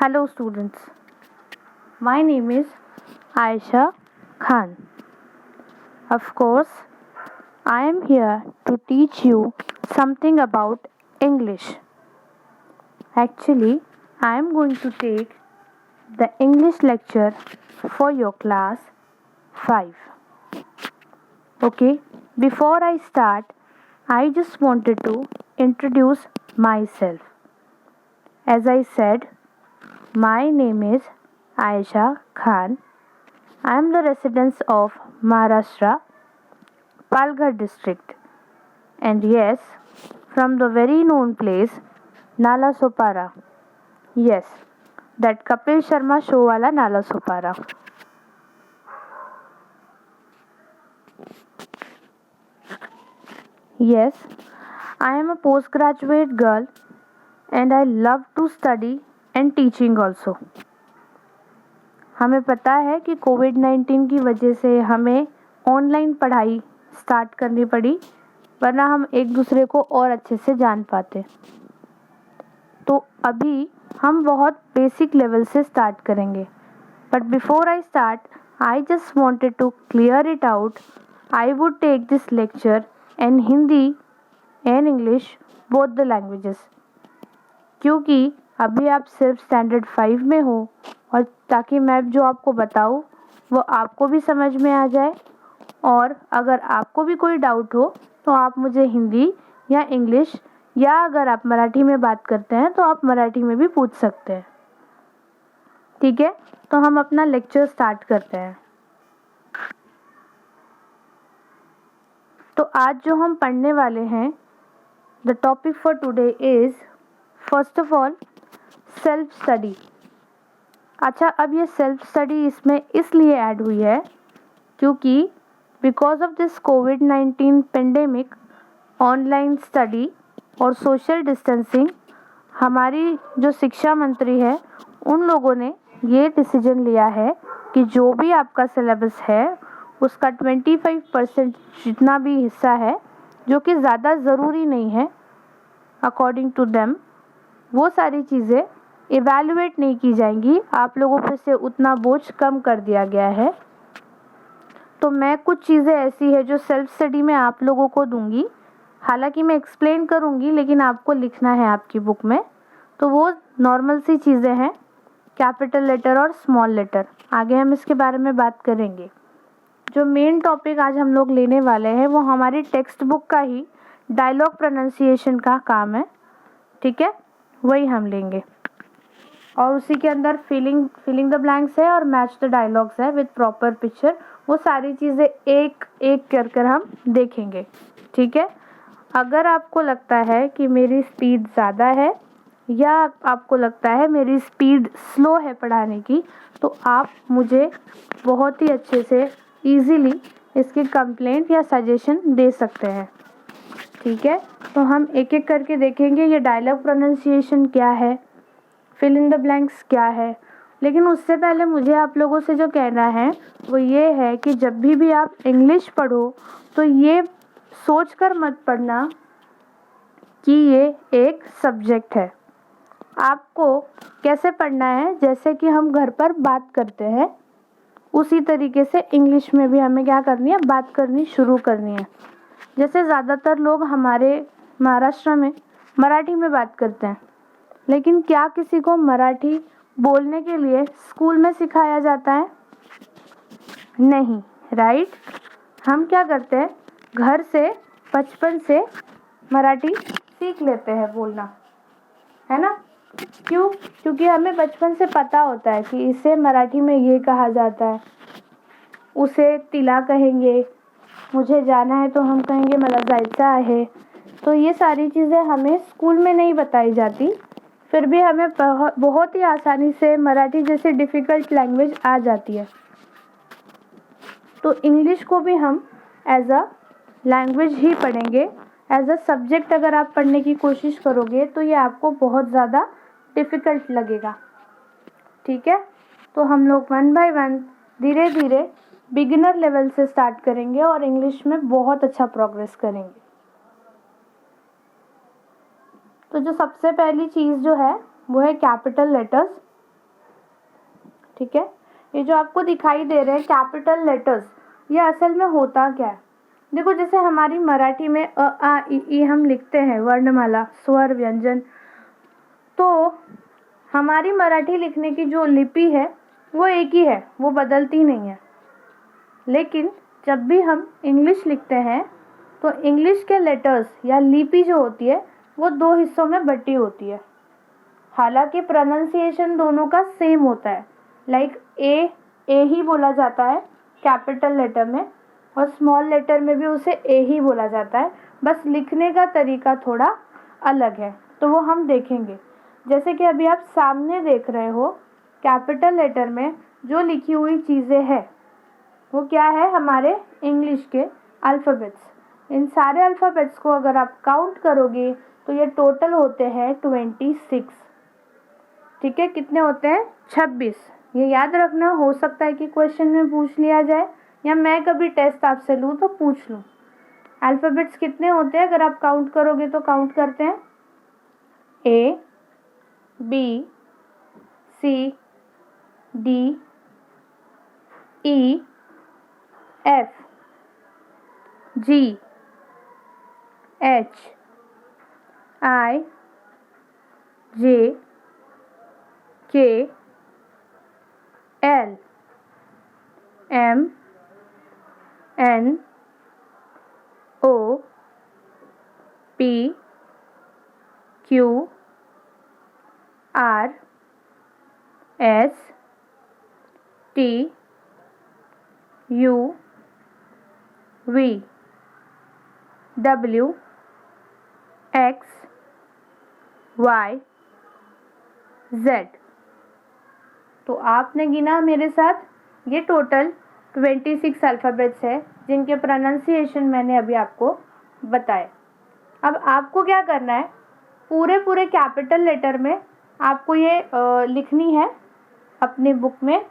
Hello students, my name is Aisha Khan. Of course, I am here to teach you something about English. Actually, I am going to take the English lecture for your class 5. Okay, before I start, I just wanted to introduce myself. As I said, my name is Aisha Khan. I am the resident of Maharashtra, Palghar district, and yes, from the very known place Nala Sopara. Yes, that Kapil Sharma show wala Nala Sopara. Yes, I am a postgraduate girl and I love to study and teaching also. हमें पता है कि कोविड-19 की वजह से हमें online पढ़ाई start करनी पड़ी, वरना हम एक दूसरे को और अच्छे से जान पाते। तो अभी हम बहुत बेसिक लेवल से स्टार्ट करेंगे, but before I start I just wanted to clear it out. I would take this lecture in Hindi and English, both the languages, क्योंकि अभी आप सिर्फ स्टैंडर्ड 5 में हो और ताकि मैं जो आपको बताऊँ वो आपको भी समझ में आ जाए, और अगर आपको भी कोई डाउट हो तो आप मुझे हिंदी या इंग्लिश या अगर आप मराठी में बात करते हैं तो आप मराठी में भी पूछ सकते हैं. ठीक है, तो हम अपना लेक्चर स्टार्ट करते हैं. तो आज जो हम पढ़ने वाले हैं, the topic for today is first of all self study. अच्छा, अब ये सेल्फ स्टडी इसमें इसलिए ऐड हुई है क्योंकि because of this covid pandemic, online study और सोशल डिस्टेंसिंग, हमारी जो शिक्षा मंत्री है उन लोगों ने ये डिसीजन लिया है कि जो भी आपका सिलेबस है उसका 25% जितना भी हिस्सा है जो कि ज़्यादा ज़रूरी नहीं है, अकॉर्डिंग टू देम, वो सारी चीज़ें इवैल्यूएट नहीं की जाएंगी. आप लोगों पे से उतना बोझ कम कर दिया गया है. तो मैं कुछ चीज़ें ऐसी है जो सेल्फ स्टडी में आप लोगों को दूंगी. हालांकि मैं एक्सप्लेन करूंगी लेकिन आपको लिखना है आपकी बुक में. तो वो नॉर्मल सी चीज़ें हैं, कैपिटल लेटर और स्मॉल लेटर. आगे हम इसके बारे में बात करेंगे. जो मेन टॉपिक आज हम लोग लेने वाले हैं वो हमारी टेक्स्ट बुक का ही डायलॉग प्रोनाउंसिएशन का काम है. ठीक है, वही हम लेंगे और उसी के अंदर फिलिंग द ब्लैंक्स है और मैच द डायलॉग्स है विद प्रॉपर पिक्चर. वो सारी चीज़ें एक एक कर हम देखेंगे. ठीक है, अगर आपको लगता है कि मेरी स्पीड ज़्यादा है या आपको लगता है मेरी स्पीड स्लो है पढ़ाने की, तो आप मुझे बहुत ही अच्छे से ईज़िली इसकी कंप्लेंट या सजेशन दे सकते हैं. ठीक है, तो हम एक एक करके देखेंगे ये डायलॉग प्रोनाउंसिएशन क्या है, फिल इन द ब्लैंक्स क्या है. लेकिन उससे पहले मुझे आप लोगों से जो कहना है वो ये है कि जब भी आप इंग्लिश पढ़ो तो ये सोच कर मत पढ़ना कि ये एक सब्जेक्ट है. आपको कैसे पढ़ना है, जैसे कि हम घर पर बात करते हैं उसी तरीके से इंग्लिश में भी हमें क्या करनी है, बात करनी शुरू करनी है. जैसे ज़्यादातर लोग हमारे महाराष्ट्र में मराठी में बात करते हैं, लेकिन क्या किसी को मराठी बोलने के लिए स्कूल में सिखाया जाता है? नहीं, राइट. हम क्या करते हैं, घर से बचपन से मराठी सीख लेते हैं बोलना, है ना. क्यों? क्योंकि हमें बचपन से पता होता है कि इसे मराठी में ये कहा जाता है, उसे तिला कहेंगे, मुझे जाना है तो हम कहेंगे मला जायचं आहे. तो ये सारी चीज़ें हमें स्कूल में नहीं बताई जाती, फिर भी हमें बहुत ही आसानी से मराठी जैसी डिफ़िकल्ट लैंग्वेज आ जाती है. तो इंग्लिश को भी हम एज अ लैंग्वेज ही पढ़ेंगे. एज अ सब्जेक्ट अगर आप पढ़ने की कोशिश करोगे तो ये आपको बहुत ज़्यादा डिफ़िकल्ट लगेगा. ठीक है, तो हम लोग 1 बाय 1 धीरे धीरे बिगिनर लेवल से स्टार्ट करेंगे और इंग्लिश में बहुत अच्छा प्रोग्रेस करेंगे. तो जो सबसे पहली चीज़ जो है वो है कैपिटल लेटर्स. ठीक है। ये जो आपको दिखाई दे रहे हैं कैपिटल लेटर्स, ये असल में होता क्या है? देखो, जैसे हमारी मराठी में अ आ इ ई हम लिखते हैं वर्णमाला, स्वर, व्यंजन, तो हमारी मराठी लिखने की जो लिपि है वो एक ही है, वो बदलती नहीं है। लेकिन जब भी हम इंग्लिश लिखते हैं तो इंग्लिश के लेटर्स या लिपि जो होती है वो दो हिस्सों में बटी होती है। हालांकि प्रोनाउंसिएशन दोनों का सेम होता है, लाइक ए ही बोला जाता है कैपिटल लेटर में, और स्मॉल लेटर में भी उसे ए ही बोला जाता है, बस लिखने का तरीका थोड़ा अलग है। तो वो हम देखेंगे। जैसे कि अभी आप सामने देख रहे हो, कैपिटल लेटर में जो लिखी हुई चीज़ें हैं वो क्या है? हमारे इंग्लिश के अल्फ़ाबेट्स। इन सारे अल्फ़ाबेट्स को अगर आप काउंट करोगे तो ये टोटल होते हैं 26। ठीक है, कितने होते हैं? 26। ये याद रखना, हो सकता है कि क्वेश्चन में पूछ लिया जाए या मैं कभी टेस्ट आपसे लूँ तो पूछ लूँ। अल्फ़ाबेट्स कितने होते हैं अगर आप काउंट करोगे तो? काउंट करते हैं, A B C D E F G H I J K L M N O P Q R S T U V W X Y Z। तो आपने गिना मेरे साथ, ये टोटल 26 अल्फ़ाबेट्स है जिनके प्रोनाउंसिएशन मैंने अभी आपको बताए। अब आपको क्या करना है, पूरे कैपिटल लेटर में आपको ये लिखनी है अपनी बुक में,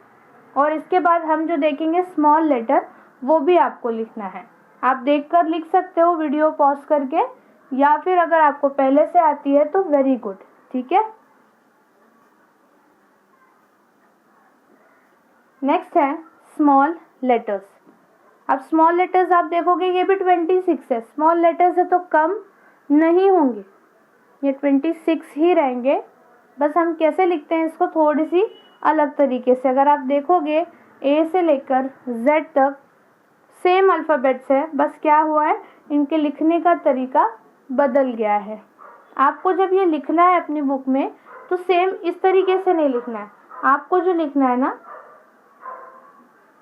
और इसके बाद हम जो देखेंगे स्मॉल लेटर वो भी आपको लिखना है। आप देखकर लिख सकते हो वीडियो पॉज करके, या फिर अगर आपको पहले से आती है तो वेरी गुड। ठीक है, नेक्स्ट है स्मॉल लेटर्स। अब स्मॉल लेटर्स आप देखोगे ये भी 26 है। स्मॉल लेटर्स है तो कम नहीं होंगे, ये 26 ही रहेंगे। बस हम कैसे लिखते हैं इसको थोड़ी सी अलग तरीके से। अगर आप देखोगे ए से लेकर जेड तक सेम अल्फ़ाबेट्स है, बस क्या हुआ है, इनके लिखने का तरीका बदल गया है। आपको जब ये लिखना है अपनी बुक में तो सेम इस तरीके से नहीं लिखना है। आपको जो लिखना है ना,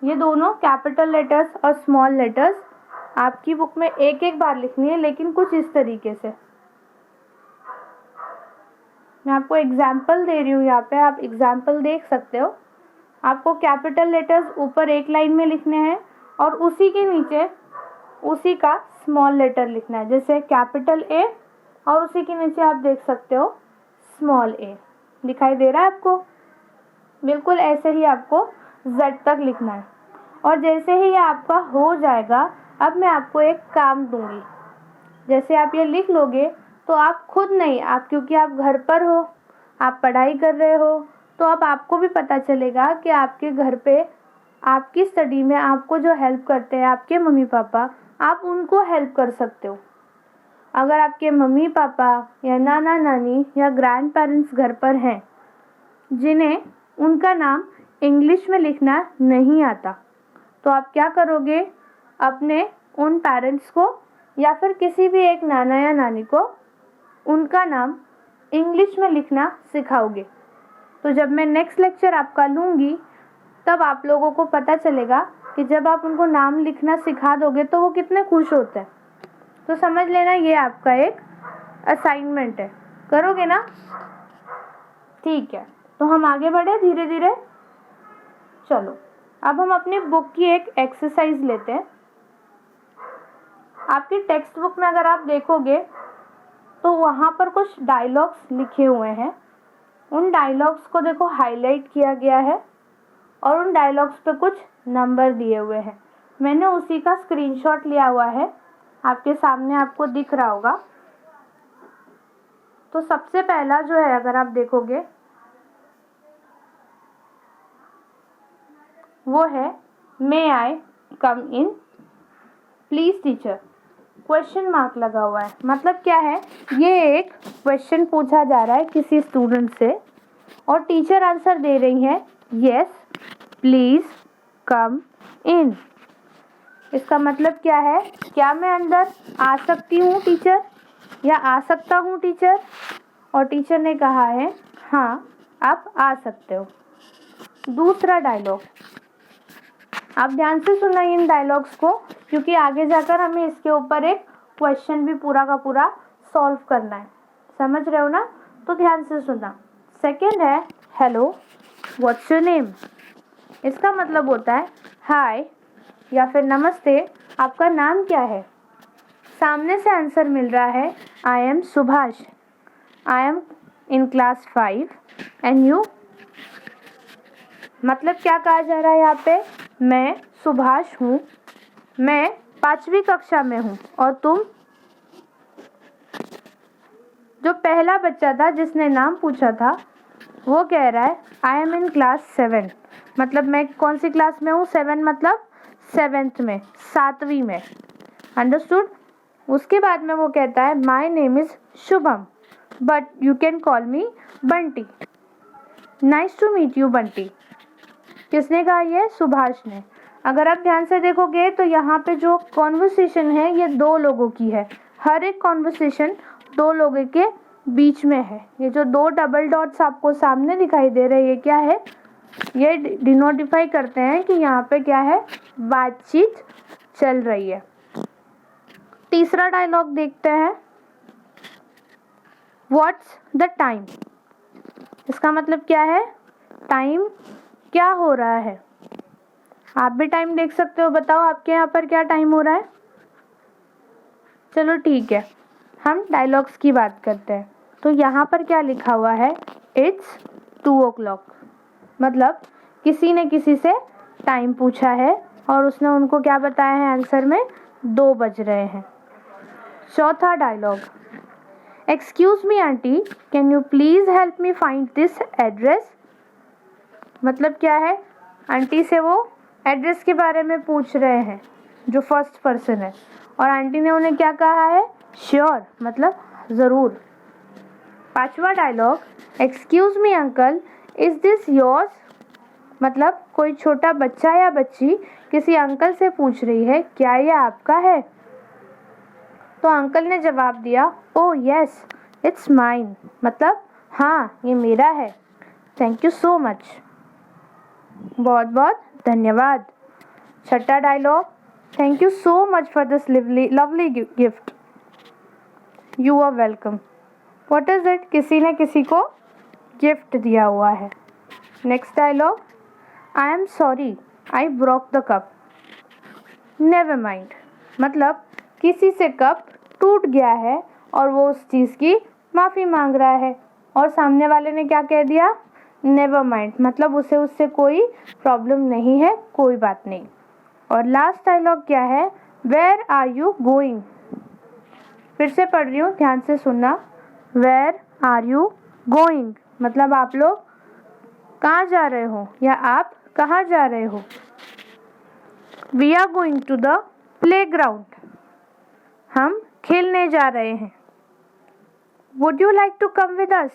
ये दोनों कैपिटल लेटर्स और स्मॉल लेटर्स आपकी बुक में एक एक बार लिखनी है, लेकिन कुछ इस तरीके से। मैं आपको एग्जाम्पल दे रही हूँ, यहाँ पे आप एग्जाम्पल देख सकते हो। आपको कैपिटल लेटर्स ऊपर एक लाइन में लिखने हैं और उसी के नीचे उसी का स्मॉल लेटर लिखना है, जैसे कैपिटल ए और उसी के नीचे आप देख सकते हो स्मॉल ए। दिखाई दे रहा है आपको? बिल्कुल ऐसे ही आपको जेड तक लिखना है। और जैसे ही ये आपका हो जाएगा, अब मैं आपको एक काम दूंगी। जैसे आप ये लिख लोगे तो आप खुद नहीं, आप क्योंकि आप घर पर हो, आप पढ़ाई कर रहे हो, तो अब आपको भी पता चलेगा कि आपके घर पे आपकी स्टडी में आपको जो हेल्प करते हैं आपके मम्मी पापा, आप उनको हेल्प कर सकते हो। अगर आपके मम्मी पापा या नाना नानी या ग्रैंड पेरेंट्स घर पर हैं जिन्हें उनका नाम इंग्लिश में लिखना नहीं आता, तो आप क्या करोगे, अपने उन पेरेंट्स को या फिर किसी भी एक नाना या नानी को उनका नाम इंग्लिश में लिखना सिखाओगे। तो जब मैं नेक्स्ट लेक्चर आपका लूँगी तब आप लोगों को पता चलेगा कि जब आप उनको नाम लिखना सिखा दोगे तो वो कितने खुश होते हैं। तो समझ लेना ये आपका एक असाइनमेंट है, करोगे ना? ठीक है, तो हम आगे बढ़े धीरे धीरे। चलो अब हम अपनी बुक की एक एक्सरसाइज लेते हैं। आपकी टेक्स्ट बुक में अगर आप देखोगे तो वहाँ पर कुछ डायलॉग्स लिखे हुए हैं। उन डायलॉग्स को देखो हाईलाइट किया गया है और उन डायलॉग्स पे कुछ नंबर दिए हुए हैं। मैंने उसी का स्क्रीनशॉट लिया हुआ है, आपके सामने आपको दिख रहा होगा। तो सबसे पहला जो है, अगर आप देखोगे वो है may I come in please teacher. Question mark लगा हुआ है, मतलब क्या है, ये एक क्वेश्चन पूछा जा रहा है किसी स्टूडेंट से और टीचर आंसर दे रही है यस प्लीज़ कम इन। इसका मतलब क्या है, क्या मैं अंदर आ सकती हूँ टीचर या आ सकता हूँ टीचर? और टीचर ने कहा है हाँ आप आ सकते हो। दूसरा डायलॉग, आप ध्यान से सुनना इन डायलॉग्स को, क्योंकि आगे जाकर हमें इसके ऊपर एक क्वेश्चन भी पूरा का पूरा सॉल्व करना है, समझ रहे हो ना? तो ध्यान से सुनना। सेकंड है हेलो व्हाट्स योर नेम। इसका मतलब होता है हाय या फिर नमस्ते, आपका नाम क्या है? सामने से आंसर मिल रहा है I am Subhash, I am in class 5 and you. मतलब क्या कहा जा रहा है यहाँ पे, मैं सुभाष हूँ, मैं 5वीं कक्षा में हूँ और तुम? जो पहला बच्चा था जिसने नाम पूछा था वो कह रहा है आई एम इन क्लास 7, मतलब मैं कौन सी क्लास में हूँ? 7 मतलब 7th में, 7वीं में। अंडरस्टूड? उसके बाद में वो कहता है my name is Shubham but you can call me Bunty. Nice to meet you Bunty. किसने कहा? ये सुभाष ने। अगर आप ध्यान से देखोगे तो यहाँ पे जो कॉन्वर्सेशन है ये 2 लोगों की है, हर एक कॉन्वर्सेशन 2 लोगों के बीच में है। ये जो 2 डबल डॉट्स आपको सामने दिखाई दे रहे हैं ये क्या है? ये डिनोटिफाई करते हैं कि यहाँ पे क्या है, बातचीत चल रही है। तीसरा डायलॉग देखते हैं, व्हाट्स द टाइम। इसका मतलब क्या है, टाइम क्या हो रहा है? आप भी टाइम देख सकते हो, बताओ आपके यहाँ पर क्या टाइम हो रहा है? चलो ठीक है, हम डायलॉग्स की बात करते हैं। तो यहाँ पर क्या लिखा हुआ है, इट्स 2 o'clock, मतलब किसी ने किसी से टाइम पूछा है और उसने उनको क्या बताया है आंसर में, 2 बज रहे हैं। चौथा dialogue, excuse me aunty can you please help me find this address. मतलब क्या है, आंटी से वो एड्रेस के बारे में पूछ रहे हैं जो फर्स्ट पर्सन है और आंटी ने उन्हें क्या कहा है, श्योर, मतलब ज़रूर। 5वां dialogue, excuse me uncle is this yours, मतलब कोई छोटा बच्चा या बच्ची किसी अंकल से पूछ रही है क्या ये आपका है? तो अंकल ने जवाब दिया ओह यस इट्स माइन, मतलब हाँ ये मेरा है, थैंक यू सो मच, बहुत बहुत धन्यवाद। छठा dialogue, thank you so much for this lovely gift, you are welcome. What is it? किसी ने किसी को गिफ्ट दिया हुआ है। Next dialogue, I am sorry I broke the cup, never mind, मतलब किसी से कप टूट गया है और वो उस चीज़ की माफ़ी मांग रहा है और सामने वाले ने क्या कह दिया, नेवर माइंड, मतलब उसे उससे कोई प्रॉब्लम नहीं है, कोई बात नहीं। और लास्ट डायलॉग क्या है, वेयर आर यू गोइंग। फिर से पढ़ रही हूँ, ध्यान से सुनना। वेयर आर यू गोइंग, मतलब आप लोग कहाँ जा रहे हो या आप कहाँ जा रहे हो। We are going to the playground, हम खेलने जा रहे हैं। Would you like to come with us,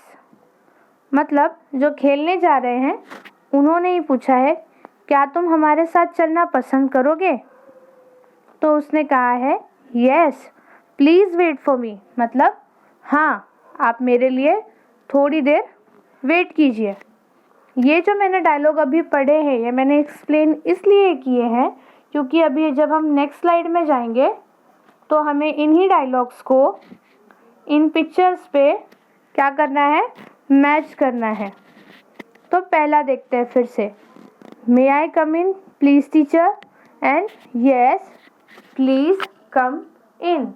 मतलब जो खेलने जा रहे हैं उन्होंने ही पूछा है क्या तुम हमारे साथ चलना पसंद करोगे। तो उसने कहा है yes please wait for me, मतलब हाँ आप मेरे लिए थोड़ी देर वेट कीजिए। ये जो मैंने डायलॉग अभी पढ़े हैं ये मैंने एक्सप्लेन इसलिए किए हैं क्योंकि अभी जब हम नेक्स्ट स्लाइड में जाएंगे तो हमें इन्हीं डायलॉग्स को इन पिक्चर्स पे क्या करना है, मैच करना है। तो पहला देखते हैं फिर से, may I come in please teacher and yes please come in.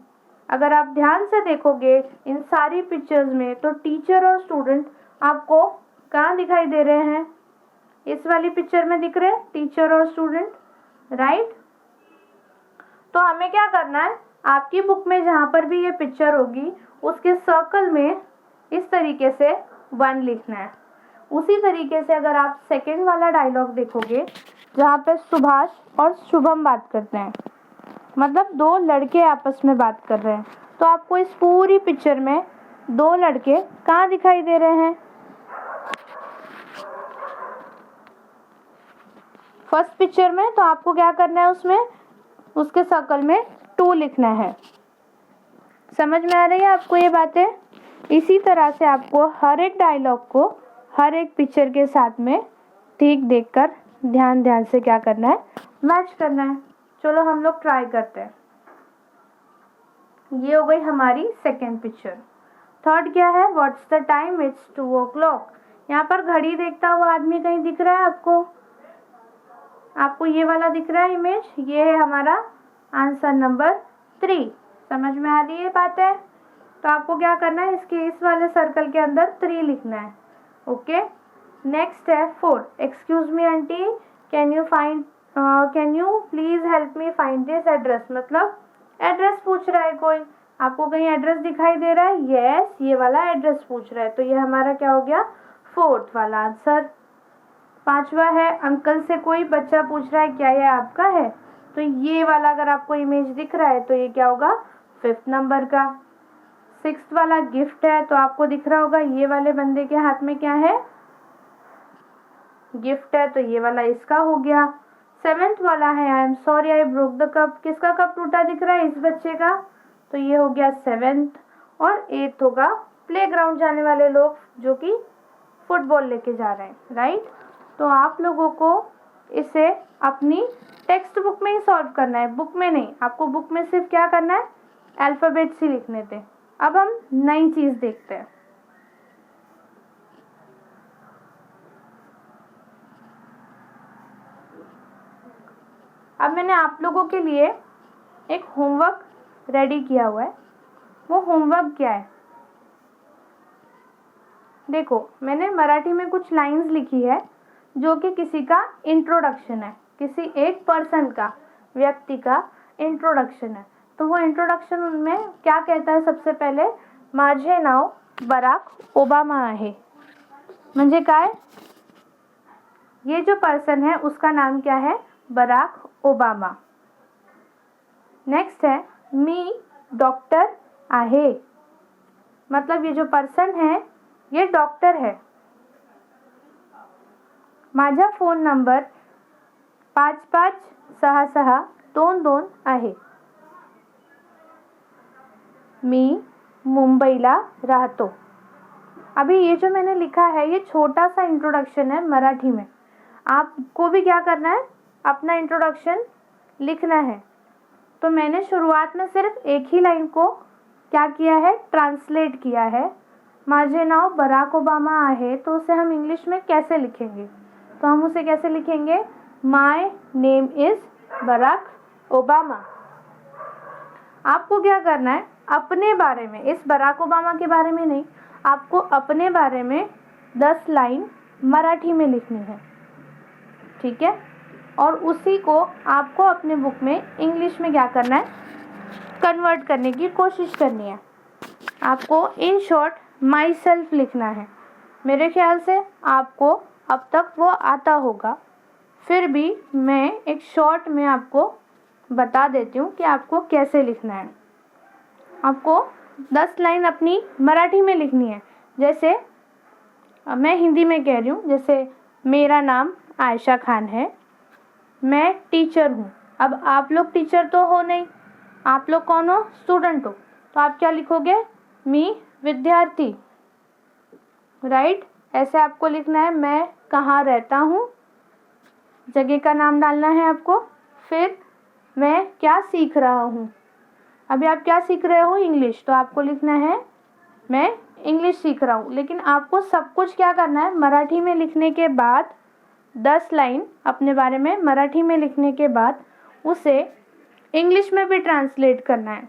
अगर आप ध्यान से देखोगे इन सारी पिक्चर्स में तो टीचर और स्टूडेंट आपको कहाँ दिखाई दे रहे हैं, इस वाली पिक्चर में दिख रहे हैं टीचर और स्टूडेंट, राइट। तो हमें क्या करना है, आपकी बुक में जहाँ पर भी ये पिक्चर होगी उसके सर्कल में इस तरीके से 1 लिखना है। उसी तरीके से अगर आप सेकंड वाला डायलॉग देखोगे जहाँ पे सुभाष और शुभम बात करते हैं, मतलब दो लड़के आपस में बात कर रहे हैं। तो आपको इस पूरी पिक्चर में दो लड़के कहाँ दिखाई दे रहे हैं? फर्स्ट पिक्चर में। तो आपको क्या करना है, उसमें उसके सर्कल में 2 लिखना है। समझ में आ रही है आपको ये बातें? इसी तरह से आपको हर एक डायलॉग को हर एक पिक्चर के साथ में ठीक देखकर ध्यान से क्या करना है, मैच करना है। चलो हम लोग ट्राई करते हैं। ये हो गई हमारी सेकेंड पिक्चर। थर्ड क्या है? What's the time? It's 2 o'clock। यहाँ पर घड़ी देखता हुआ आदमी कहीं दिख रहा है आपको? आपको ये वाला दिख रहा है इमेज? ये है हमारा आंसर नंबर 3। समझ में आ रही है बातें? तो आपको क्या करना है, इसके इस वाले सर्कल के अंदर 3 लिखना है। ओके। नेक्स्ट है 4। Excuse me aunty, can you please help me find this address. मतलब एड्रेस पूछ रहा है कोई, आपको कहीं एड्रेस दिखाई दे रहा है? यस, ये वाला एड्रेस पूछ रहा है। तो ये हमारा क्या हो गया, 4th वाला आंसर। 5वां है अंकल से कोई बच्चा पूछ रहा है क्या ये आपका है। तो ये वाला अगर आपको इमेज दिख रहा है तो ये क्या होगा, 5th नंबर का। 6th वाला गिफ्ट है, तो आपको दिख रहा होगा ये वाले बंदे के हाथ में क्या है, गिफ्ट है, तो ये वाला इसका हो गया। 7th वाला है आई am sorry I broke the cup. किसका कप टूटा दिख रहा है, इस बच्चे का। तो ये हो गया 7th। और 8th होगा प्लेग्राउंड जाने वाले लोग जो कि फुटबॉल लेके जा रहे हैं, राइट। तो आप लोगों को इसे अपनी टेक्स्ट बुक में ही सॉल्व करना है, बुक में नहीं। आपको बुक में सिर्फ क्या करना है, अल्फ़ाबेट्स ही लिखने थे। अब हम नई चीज़ देखते हैं। अब मैंने आप लोगों के लिए एक होमवर्क रेडी किया हुआ है। वो होमवर्क क्या है, देखो मैंने मराठी में कुछ लाइंस लिखी है जो कि किसी का इंट्रोडक्शन है, किसी एक पर्सन का, व्यक्ति का इंट्रोडक्शन है। तो वो इंट्रोडक्शन में क्या कहता है, सबसे पहले माझे नाव बराक ओबामा आहे। म्हणजे काय, ये जो पर्सन है उसका नाम क्या है, बराक ओबामा। नेक्स्ट है मी डॉक्टर आहे, मतलब ये जो पर्सन है ये डॉक्टर है। माझा फोन नंबर 556622 आहे। मी मुंबईला राहतो। अभी ये जो मैंने लिखा है ये छोटा सा इंट्रोडक्शन है मराठी में। आपको भी क्या करना है, अपना इंट्रोडक्शन लिखना है। तो मैंने शुरुआत में सिर्फ एक ही लाइन को क्या किया है, ट्रांसलेट किया है। माझे नाव बराक ओबामा आहे, तो उसे हम इंग्लिश में कैसे लिखेंगे, तो हम उसे कैसे लिखेंगे, my name is Barack Obama. आपको क्या करना है, अपने बारे में, इस बराक ओबामा के बारे में नहीं, आपको अपने बारे में 10 लाइन मराठी में लिखनी है, ठीक है। और उसी को आपको अपने बुक में इंग्लिश में क्या करना है, कन्वर्ट करने की कोशिश करनी है। आपको इन शॉर्ट माई सेल्फ लिखना है। मेरे ख्याल से आपको अब तक वो आता होगा, फिर भी मैं एक शॉर्ट में आपको बता देती हूँ कि आपको कैसे लिखना है। आपको 10 लाइन अपनी मराठी में लिखनी है। जैसे मैं हिंदी में कह रही हूँ, जैसे मेरा नाम आयशा खान है, मैं टीचर हूँ। अब आप लोग टीचर तो हो नहीं, आप लोग कौन हो, स्टूडेंट हो। तो आप क्या लिखोगे, मी विद्यार्थी, राइट। ऐसे आपको लिखना है। मैं कहाँ रहता हूँ, जगह का नाम डालना है आपको। फिर मैं क्या सीख रहा हूँ, अभी आप क्या सीख रहे हो, इंग्लिश, तो आपको लिखना है मैं इंग्लिश सीख रहा हूँ। लेकिन आपको सब कुछ क्या करना है, मराठी में लिखने के बाद 10 लाइन अपने बारे में मराठी में लिखने के बाद उसे इंग्लिश में भी ट्रांसलेट करना है,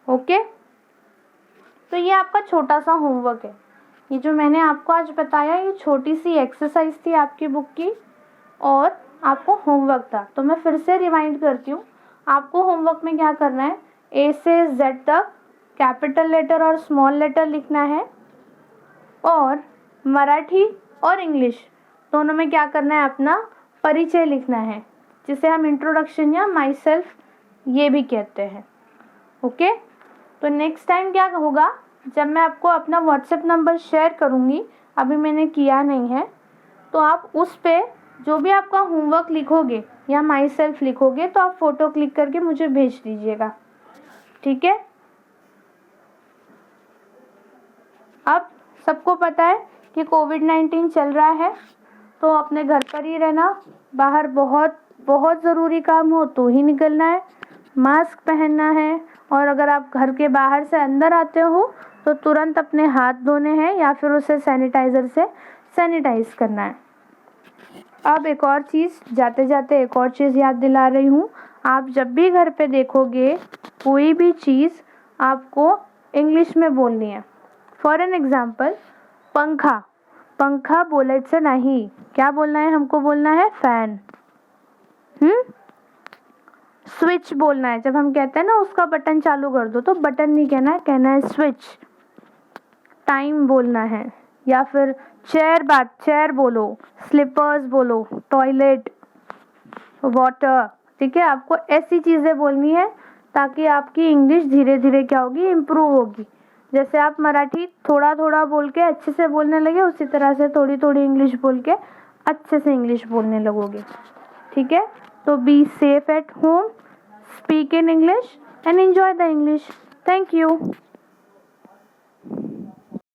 ओके। तो ये आपका छोटा सा होमवर्क है। ये जो मैंने आपको आज बताया ये छोटी सी एक्सरसाइज थी आपकी बुक की और आपको होमवर्क था। तो मैं फिर से रिमाइंड करती हूँ, आपको होमवर्क में क्या करना है, ए से जेड तक कैपिटल लेटर और स्मॉल लेटर लिखना है और मराठी और इंग्लिश दोनों में क्या करना है, अपना परिचय लिखना है, जिसे हम इंट्रोडक्शन या माई सेल्फ ये भी कहते हैं। ओके, तो नेक्स्ट टाइम क्या होगा, जब मैं आपको अपना व्हाट्सएप नंबर शेयर करूँगी, अभी मैंने किया नहीं है, तो आप उस पे जो भी आपका होमवर्क लिखोगे या माई सेल्फ लिखोगे तो आप फ़ोटो क्लिक करके मुझे भेज दीजिएगा, ठीक है। अब सबको पता है कि कोविड-19 चल रहा है, तो अपने घर पर ही रहना, बाहर बहुत बहुत ज़रूरी काम हो तो ही निकलना है, मास्क पहनना है, और अगर आप घर के बाहर से अंदर आते हो तो तुरंत अपने हाथ धोने हैं या फिर उसे सैनिटाइज़र से सैनिटाइज़ करना है। अब एक और चीज़, जाते जाते एक और चीज़ याद दिला रही हूँ, आप जब भी घर पे देखोगे कोई भी चीज़ आपको इंग्लिश में बोलनी है। फॉर एन एग्ज़ाम्पल, पंखा, पंखा बोलायचं नहीं, क्या बोलना है हमको, बोलना है फैन। स्विच बोलना है, जब हम कहते हैं ना उसका बटन चालू कर दो, तो बटन नहीं कहना है, कहना है स्विच। टाइम बोलना है, या फिर चेयर बोलो, स्लीपर्स बोलो, टॉयलेट, वाटर, ठीक है। आपको ऐसी चीज़ें बोलनी है ताकि आपकी इंग्लिश धीरे धीरे क्या होगी, इम्प्रूव होगी। जैसे आप मराठी थोड़ा थोड़ा बोल के अच्छे से बोलने लगे, उसी तरह से थोड़ी थोड़ी इंग्लिश बोल के अच्छे से इंग्लिश बोलने लगोगे, ठीक है। तो be safe at home, speak in English and enjoy the English. Thank you.